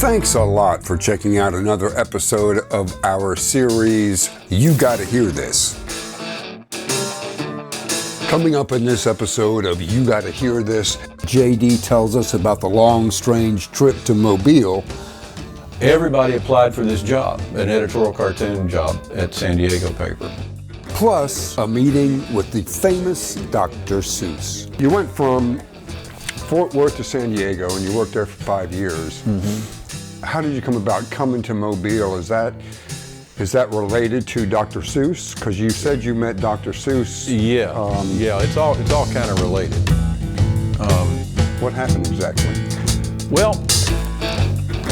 Thanks a lot for checking out another episode of our series, You Gotta Hear This. Coming up in this episode of You Gotta Hear This, JD tells us about the long, strange trip to Mobile. Everybody applied for this job, an editorial cartoon job at San Diego paper. Plus, a meeting with the famous Dr. Seuss. You went from Fort Worth to San Diego and you worked there for 5 years. Mm-hmm. How did you come about coming to Mobile? Is that related to Dr. Seuss? Because you said you met Dr. Seuss. Yeah, it's all kind of related. What happened exactly? Well,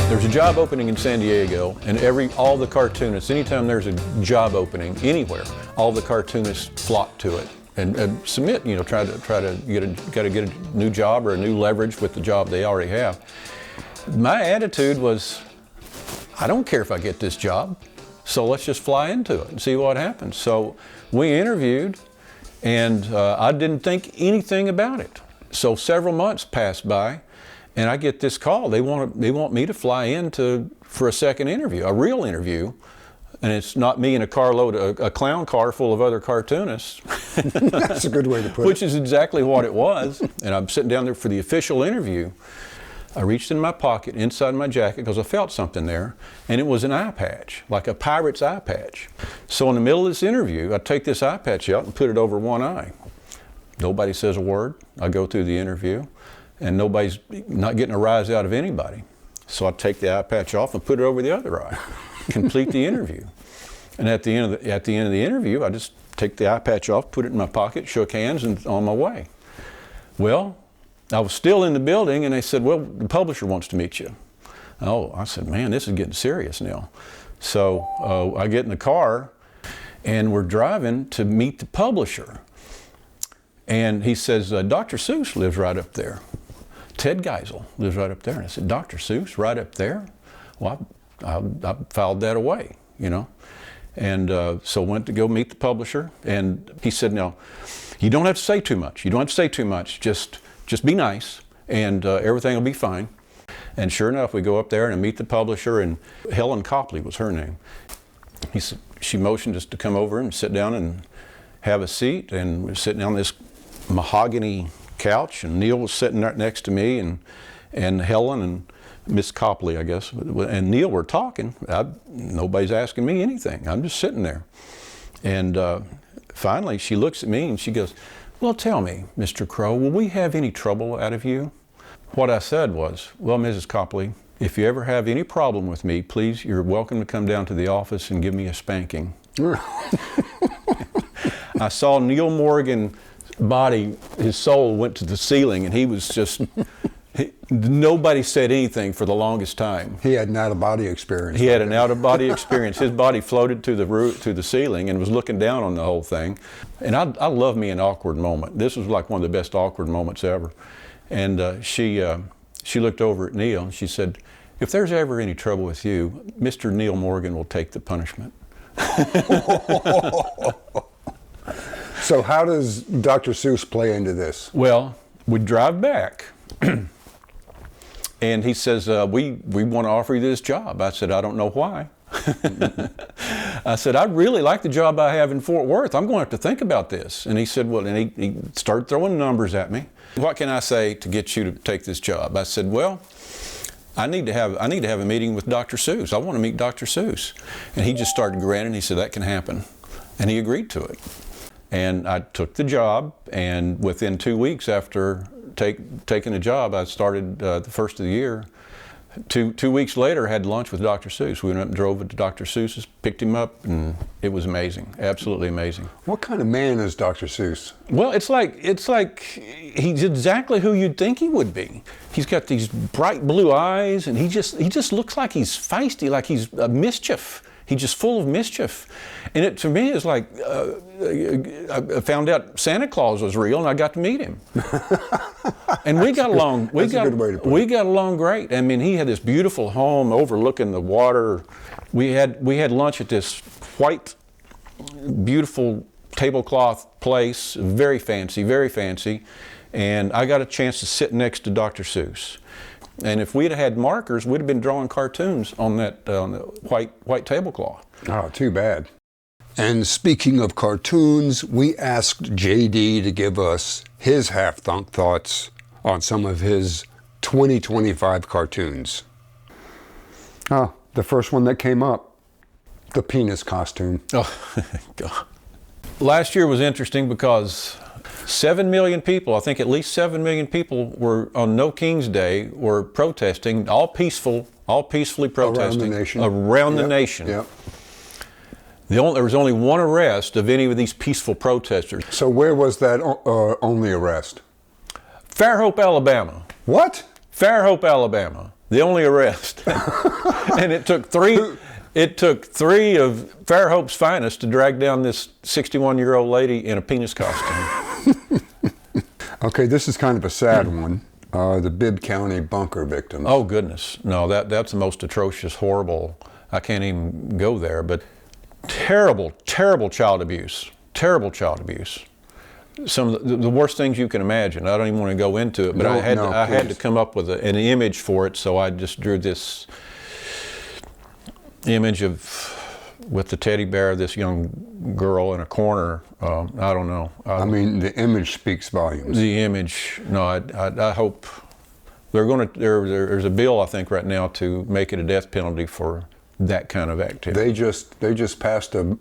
there's a job opening in San Diego, and all the cartoonists, anytime there's a job opening anywhere, all the cartoonists flock to it and submit. Try to get a new job or a new leverage with the job they already have. My attitude was, I don't care if I get this job, so let's just fly into it and see what happens. So we interviewed, and I didn't think anything about it. So several months passed by, and I get this call. They want me to fly in for a second interview, a real interview, and it's not me in a clown car full of other cartoonists. That's a good way to put it. Which is exactly what it was. And I'm sitting down there for the official interview. I reached in my pocket, inside my jacket, because I felt something there, and it was an eye patch, like a pirate's eye patch. So in the middle of this interview, I take this eye patch out and put it over one eye. Nobody says a word. I go through the interview, and nobody's not getting a rise out of anybody. So I take the eye patch off and put it over the other eye, complete the interview. And at the end of the interview, I just take the eye patch off, put it in my pocket, shook hands, and on my way. Well, I was still in the building, and they said, well, the publisher wants to meet you. Oh, I said, man, this is getting serious now. So I get in the car, and we're driving to meet the publisher. And he says, Dr. Seuss lives right up there. Ted Geisel lives right up there. And I said, Dr. Seuss right up there? Well, I filed that away, And so went to go meet the publisher. And he said, no, you don't have to say too much. You don't have to say too much. Just be nice, and everything will be fine. And sure enough, we go up there and I meet the publisher, and Helen Copley was her name. She motioned us to come over and sit down and have a seat, and we're sitting on this mahogany couch, and Neil was sitting right next to me, and Helen and Miss Copley, I guess, and Neil were talking. Nobody's asking me anything. I'm just sitting there. And finally, she looks at me and she goes, well, tell me, Mr. Crowe, will we have any trouble out of you? What I said was, well, Mrs. Copley, if you ever have any problem with me, please, you're welcome to come down to the office and give me a spanking. I saw Neil Morgan's body, his soul went to the ceiling, and he was just, nobody said anything for the longest time. He had an out-of-body experience. He had an out-of-body experience. His body floated to the ceiling and was looking down on the whole thing. And I love me an awkward moment. This was like one of the best awkward moments ever. And she looked over at Neil and she said, if there's ever any trouble with you, Mr. Neil Morgan will take the punishment. So how does Dr. Seuss play into this? Well, we drive back. And he says, we want to offer you this job. I said, I don't know why. I said, I really like the job I have in Fort Worth. I'm going to have to think about this. And he said, well, and he started throwing numbers at me. What can I say to get you to take this job? I said, well, I need to have a meeting with Dr. Seuss. I want to meet Dr. Seuss. And he just started grinning. He said, that can happen. And he agreed to it. And I took the job, and within 2 weeks after taking the job, I started the first of the year. Two weeks later, I had lunch with Dr. Seuss. We went up and drove to Dr. Seuss's, picked him up, and it was amazing, absolutely amazing. What kind of man is Dr. Seuss? Well, it's like he's exactly who you'd think he would be. He's got these bright blue eyes, and he just looks like he's feisty, like he's a mischief. He's just full of mischief. And it, to me, is like, I found out Santa Claus was real, and I got to meet him. And we got along. We got along great. I mean, he had this beautiful home overlooking the water. We had lunch at this white, beautiful tablecloth place, very fancy, very fancy. and I got a chance to sit next to Dr. Seuss. And if we'd had markers, we'd have been drawing cartoons on that on the white tablecloth. Oh, too bad. And speaking of cartoons, we asked JD to give us his half-thunk thoughts on some of his 2025 cartoons. Oh, the first one that came up, the penis costume. Oh, God. Last year was interesting because 7 million people, I think at least 7 million people were on No King's Day, were protesting, all peacefully protesting. Around the nation. Yep. There was only one arrest of any of these peaceful protesters. So where was that only arrest? Fairhope, Alabama. What? Fairhope, Alabama. The only arrest. And it took three of Fairhope's finest to drag down this 61-year-old lady in a penis costume. Okay, this is kind of a sad one. The Bibb County bunker victims. Oh, goodness. No, that's the most atrocious, horrible. I can't even go there, but terrible, terrible child abuse. Terrible child abuse. Some of the worst things you can imagine. I don't even want to go into it, but I had to come up with an image for it, so I just drew this image with the teddy bear of this young girl in a corner. I don't know. I mean, the image speaks volumes. The image. No, I hope there's a bill, I think, right now to make it a death penalty for that kind of activity. They just passed a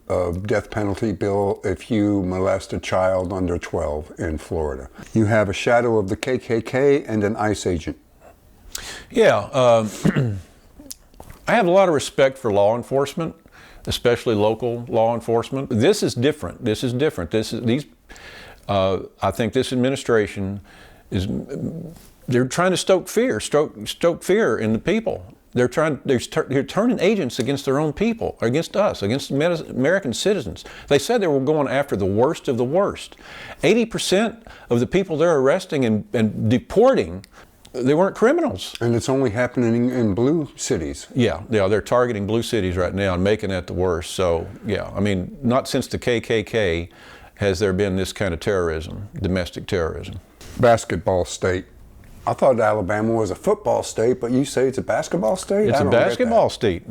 death penalty bill if you molest a child under 12 in Florida. You have a shadow of the KKK and an ICE agent. Yeah, I have a lot of respect for law enforcement, especially local law enforcement. This is different. This is different. I think this administration they're trying to stoke fear in the people. They're turning agents against their own people, against us, against American citizens. They said they were going after the worst of the worst. 80% of the people they're arresting and deporting, they weren't criminals. And it's only happening in blue cities. Yeah, they're targeting blue cities right now and making that the worst. So, yeah, I mean, not since the KKK has there been this kind of terrorism, domestic terrorism. Basketball state. I thought Alabama was a football state, but you say it's a basketball state? It's a basketball state.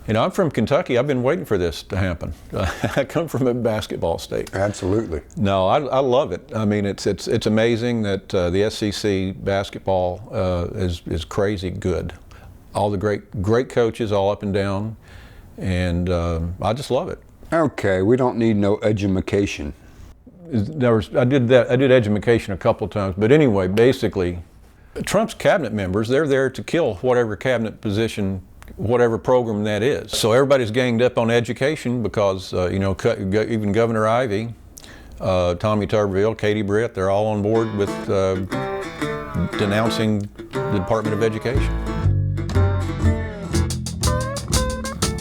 You know, I'm from Kentucky. I've been waiting for this to happen. I come from a basketball state. Absolutely. No, I love it. I mean, it's amazing that the SEC basketball is crazy good. All the great coaches all up and down, and I just love it. Okay, we don't need no edumacation. I did edumacation a couple of times, but anyway, basically, Trump's cabinet members, they're there to kill whatever cabinet position, whatever program that is. So everybody's ganged up on education because, even Governor Ivey, Tommy Tuberville, Katie Britt, they're all on board with denouncing the Department of Education.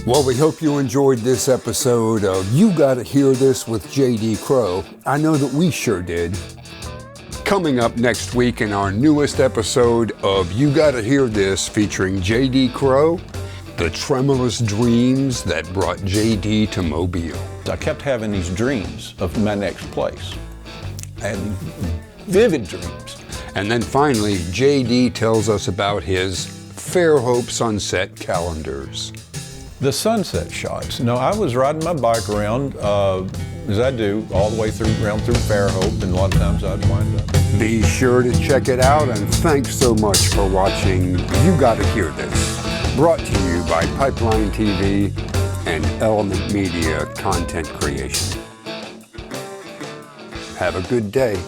Well, we hope you enjoyed this episode of You Gotta Hear This with JD Crowe. I know that we sure did. Coming up next week in our newest episode of You Gotta Hear This featuring JD Crowe, the tremulous dreams that brought JD to Mobile. I kept having these dreams of my next place. I had vivid dreams. And then finally, JD tells us about his Fairhope sunset calendars. The sunset shots. No, I was riding my bike around, as I do, all the way around through Fairhope, and a lot of times I'd wind up. Be sure to check it out, and thanks so much for watching You Gotta Hear This, brought to you by Pipeline TV and Element Media Content Creation. Have a good day.